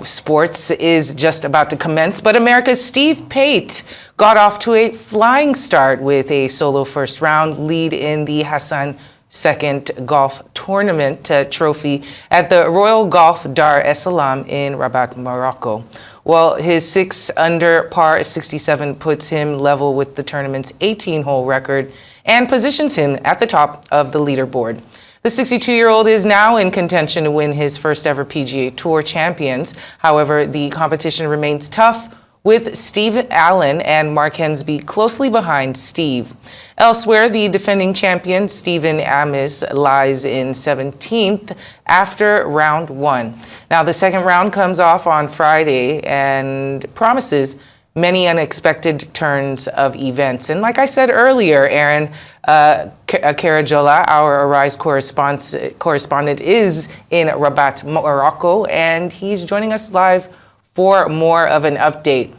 Sports is just about to commence, but America's Steve Pate got off to a flying start with a solo first round lead in the Hassan second golf tournament trophy at the Royal Golf Dar es Salaam in Rabat, Morocco. Well, his 6 under par 67 puts him level with the tournament's 18-hole record and positions him at the top of the leaderboard. The 62-year-old is now in contention to win his first ever PGA Tour champions. However, the competition remains tough, with Steve Allen and Mark Hensby closely behind Steve. Elsewhere, the defending champion, Stephen Amis, lies in 17th after round 1. Now, the second round comes off on Friday and promises many unexpected turns of events. And like I said earlier, Aaron, Karajola, our Arise correspondent, is in Rabat, Morocco, and he's joining us live for more of an update.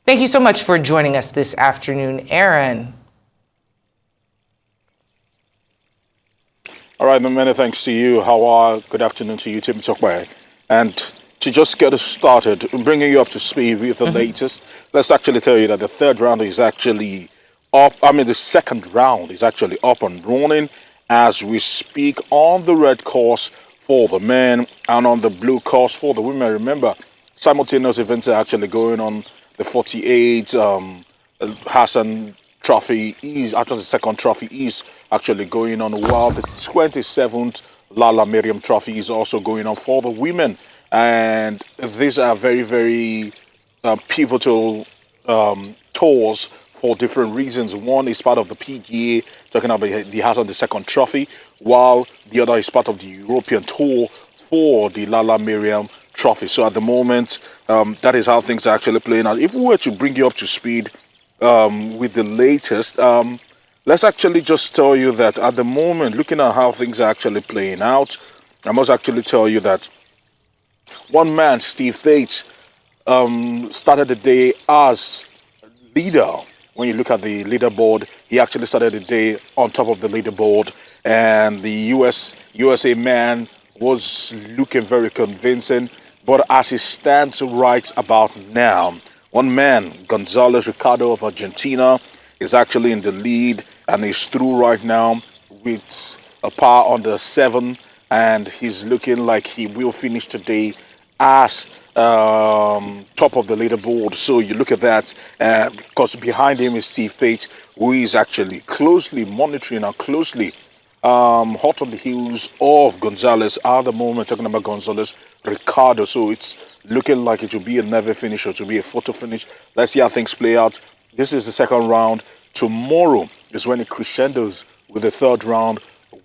Thank you so much for joining us this afternoon, Aaron. All right, many thanks to you. Good afternoon to you, Tim Tokwe. And to just get us started, bringing you up to speed with the latest, let's actually tell you that the third round is actually up. The second round is actually up and running as we speak on the red course for the men and on the blue course for the women. Remember, simultaneous events are actually going on. The 48 Hassan Trophy is, after the second trophy is actually going on, while the 27th Lala Miriam Trophy is also going on for the women. And these are very, very pivotal tours for different reasons. One is part of the PGA, talking about the Hassan the second trophy, while the other is part of the European tour for the Lala Miriam Trophy. So at the moment, that is how things are actually playing out. If we were to bring you up to speed with the latest, let's actually just tell you that at the moment, looking at how things are actually playing out, I must actually tell you that one man, Steve Pate, started the day as leader. When you look at the leaderboard, he actually started the day on top of the leaderboard, and the USA man was looking very convincing. But as it stands right about now, one man, Gonzalez Ricardo of Argentina, is actually in the lead and is through right now with a par under 7, and he's looking like he will finish today as top of the leaderboard. So you look at that, because behind him is Steve Pate, who is actually closely monitoring and closely hot on the heels of Gonzalez at the moment, talking about Gonzalez Ricardo. So it's looking like it will be a never finish or to be a photo finish. Let's see how things play out. This is the second round. Tomorrow is when it crescendos with the third round,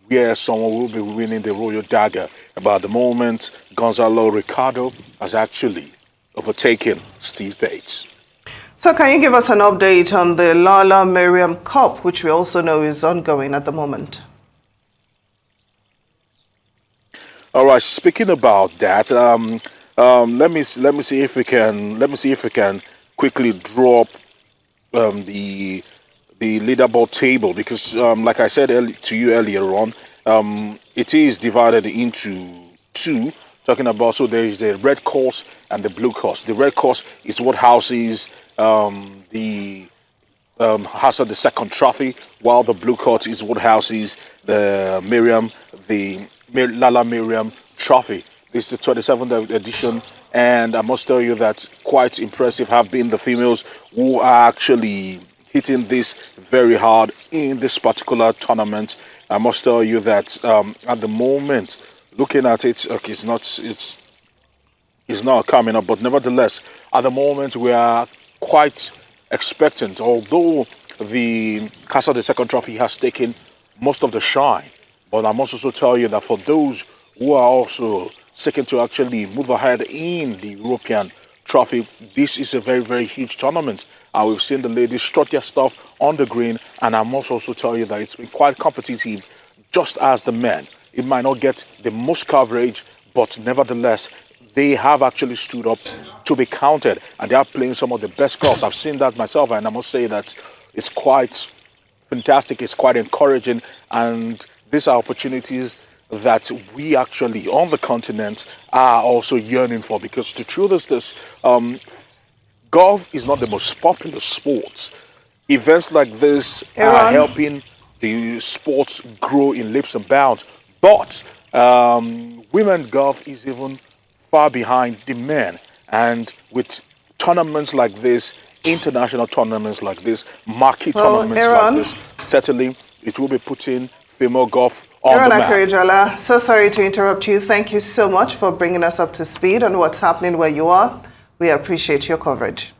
where someone will be winning the Royal Dagger. But at the moment, Gonzalo Ricardo has actually overtaken Steve Pate. So can you give us an update on the Lala Miriam Cup, which we also know is ongoing at the moment? All right. Speaking about that, let me see if we can quickly drop the leaderboard table, because like I said to you earlier on, it is divided into two. Talking about, so there is the red course and the blue course. The red course is what houses the Hassan the second trophy, while the blue course is what houses the Lala Miriam Trophy. This is the 27th edition, and I must tell you that quite impressive have been the females who are actually hitting this very hard in this particular tournament. I must tell you that at the moment, looking at it, okay, it's not coming up, but nevertheless, at the moment we are quite expectant. Although the Hassan the second trophy has taken most of the shine, but I must also tell you that for those who are also seeking to actually move ahead in the European trophy, this is a very, very huge tournament. And we've seen the ladies strut their stuff on the green, and I must also tell you that it's been quite competitive, just as the men. It might not get the most coverage, but nevertheless, they have actually stood up to be counted, and they are playing some of the best golf. I've seen that myself, and I must say that it's quite fantastic, it's quite encouraging, and these are opportunities that we actually on the continent are also yearning for, because the truth is this: golf is not the most popular sport. Events like this are Aaron? helping the sports grow in leaps and bounds, but women golf is even far behind the men. And with tournaments like this, international tournaments like this, marquee Well, tournaments Aaron? like this, certainly it will be putting female golf on Aaron the map. Akarijola, so sorry to interrupt you. Thank you so much for bringing us up to speed on what's happening where you are. We appreciate your coverage.